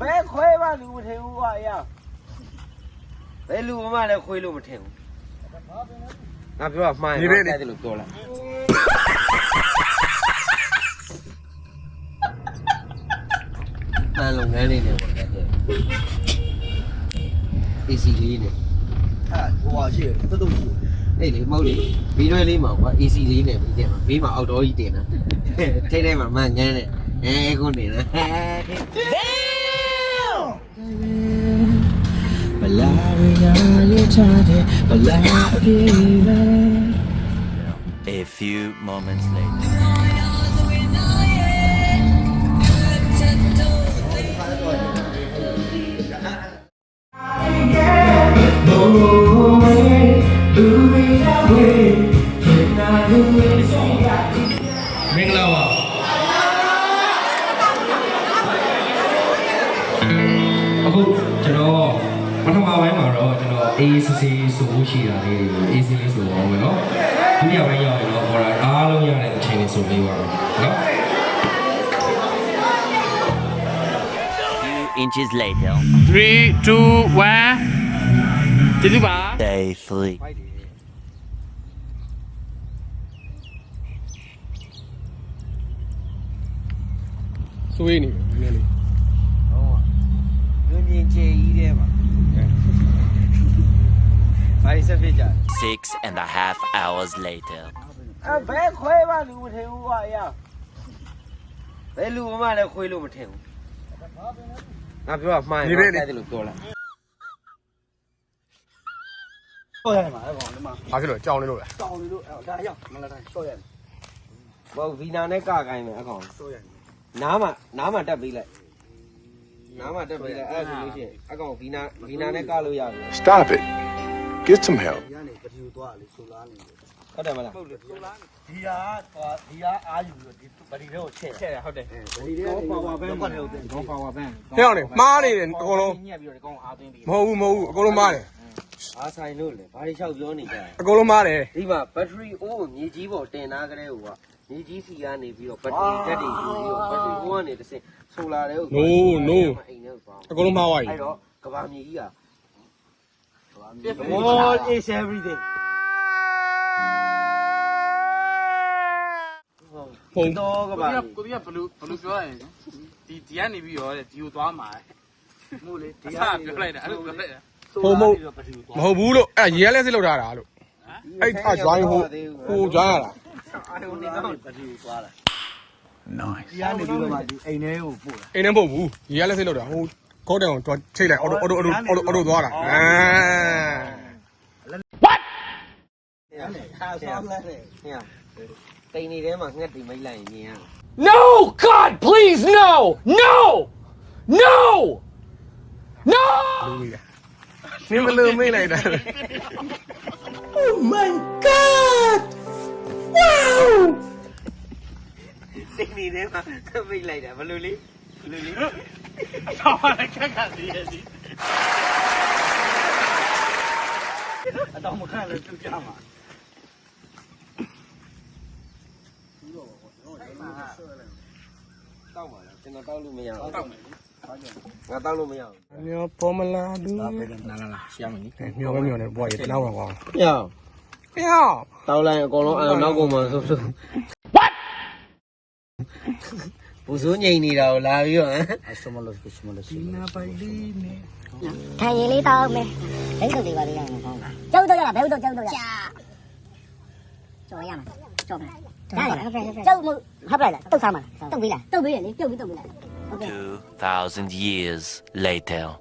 ဘယ်ခွဲမှလူမထင်ဘူးကွာရဘယ်လူမှလည်းခွေးလို့မထင်ဘူးငါပြောတာမှားရင်ငါတက်တယ်လို့ပြောလိုက်မှန်လုံငန်းလေးနဲ့ပေါ့တက်တယ် AC လေးနဲ့ဟိုဟာရှိတယ်တော်တော်ရှိအဲ့လေမဟုတ်လေဘီရွဲလေးမှာကွာ AC လေးနဲ့ပြီးတယ်မှာဘေးမှာအောက်တော်ကြီးတင်တာထိတ်ထဲမှာမှန်ငန်းနဲ့ခုနေတာဘလာရီယာလေးချတဲ့ဘလာပြေပဲ A few moments later. Minglawa. Aku channel ပထမပိုင်းမှာတော့ကျွန်တော် ACC ဆိုလို့ရှိတာလေး ACC လေးဆိုတော့မယ်နော်ဒုတိယပိုင်းရောက်ရင်တော့ဟောတာအားလုံးရတဲ့အချိန်လေးဆိုပြီးပါတော့နော် Few inches later. 3, 2, 1. ကျေးဇူးပါ Day 3. ဆွေးနေတယ်နည်းနည်းလေး ဟုတ်ပါညင်ချေကြီးတဲ့ပါဘာလို့ဆက်ဖြစ်ကြ 6.5 hours later. ဘယ်ခွဲမှလူမထင်ဘူးကွာရဘယ်လူမှလည်းခွေးလို့မထင်ဘူးငါပြောတာမှားရင်ငါတက်တယ်လို့ပြောလိုက် ဆော့ရတယ်မှာအဲ့ကောင်ဒီမှာ ဘာဖြစ်လို့ကြောင်နေလို့လဲ တောင်းနေလို့အဲ့ဒါရောက်မလာတိုင်းဆော့ရတယ် ဘောဗီနာနဲ့ကကိုင်းမယ်အကောင် ဆော့ရတယ် နားမှာတက်ပေးလိုက်နားမှာတက်ပေးလိုက်အဲ့ဒါဆိုလို့ရှိရင်အကောင်ဗီနာနဲ့ကလို့ရတယ် Stop it. Get some help. ဒီကနေပတီကိုသွားလေဆိုလာနေတယ် ဟုတ်တယ်မလား ဟုတ်တယ်ဆိုလာနေဒီဟာသွားဒီဟာအားယူပြီးဒီပတီတွေကိုချက်ချက်ဟုတ်တယ်ပတီတွေပါဝါဘန်းပတ်တယ်ဟုတ်တယ်ကောင်းပါဝါဘန်း ဟဲ့အောင်လေမှားနေတယ်အကုန်လုံး ညက်ပြီးတော့ကောင်းအားသွင်းပြီး မဟုတ်ဘူးအကုန်လုံးမှားတယ် အားဆိုင်လို့လေဘာတွေလျှောက်ပြောနေကြလဲ အကုန်လုံးမှားတယ် ဒီမှာဘက်ထရီအိုးကိုမြေကြီးပေါ်တင်ထားကြတဲ့ဟိုကမြေကြီးစီကနေပြီးတော့ဘက်ထရီဓာတ်တွေယူပြီးတော့ဘက်ထရီအိုးကနေတစ်ဆင့်ဆိုလာတဲ့ဟိုအိမ်ထဲကိုပေါင်း အကုန်လုံးမှားသွားပြီ အဲ့တော့ကဘာမြေကြီးက all is everything ဟုတ်တော့ကဘာ ကိုကြီးကဘလူပြောရတယ်ဒီကနေပြီးရောတဲ့ဒီကိုသွားမှာ မို့လေဒီ အ ဟာ စပြောလိုက်တာအဲ့လိုပြောလိုက်တာ မဟုတ်ဘူးလို့အဲ့ရဲလဲစစ်လောက်ထားတာလို့အဲ့အဂျွိုင်းဟိုဂျွိုင်းရတာ အာရုံနေတော့ ပတီကိုသွားတာ nice ဒီကနေပြီးတော့မှဒီအိမ်ထဲကိုပို့တာ အိမ်ထဲမဟုတ်ဘူးရဲလဲစစ်လောက်တာဟိုကောက်တယ်အောင်ချိတ်လိုက်အော်တိုသွားတာအာ ဟာဆောင်းလဲတယ် ဟဲ့တိန်နေထဲမှာငှက်တွေမိတ်လိုက်ရင်မြင်ရ No God please no no no no နင်းမလို့မိတ်လိုက်တာ Oh my god wow တိန်နေထဲမှာမိတ်လိုက်တာဘယ်လိုလဲဘယ်လိုလဲ တော့လည်းခက်ခက်သေးရဲ့ဒီ အတော့မခန့်လဲပြုတ်ကြမှာ တောက်ပါလားကျွန်တော်တောက်လို့မရဘူး တောက်မယ် ငါတောက်လို့မရဘူး ညောပေါ်မလာဘူး လာရှမ်းမင်း ညောပဲညောနေဘွားရတလောက်ပါကွာ ညော ဟဲ့ဟော တောက်လိုက်အကုန်လုံးအဲ့နောက်ကုန်မှာဆို What ဘူစိုးငိန်နေတာကိုလာပြီးတော့ဟမ် အစမလို့စမလို့ဒီနာပိုင်လေးနဲ့ ထိုင်ရည်လေးတောင်းမယ်ဘိတ်တုတ်တွေပါလေးရအောင်ကောင်းတာကျုပ်တို့ရဘဲတုတ်ကျုပ်တို့ရကျော်ရမှာကျော်မှာကျုပ်မဟုတ်ပါလားတုတ်စားမှာတုတ်ပေးလားတုတ်ပေးရလေပြုတ်ပြီးတုတ်ပေးလိုက် 2,000 years later.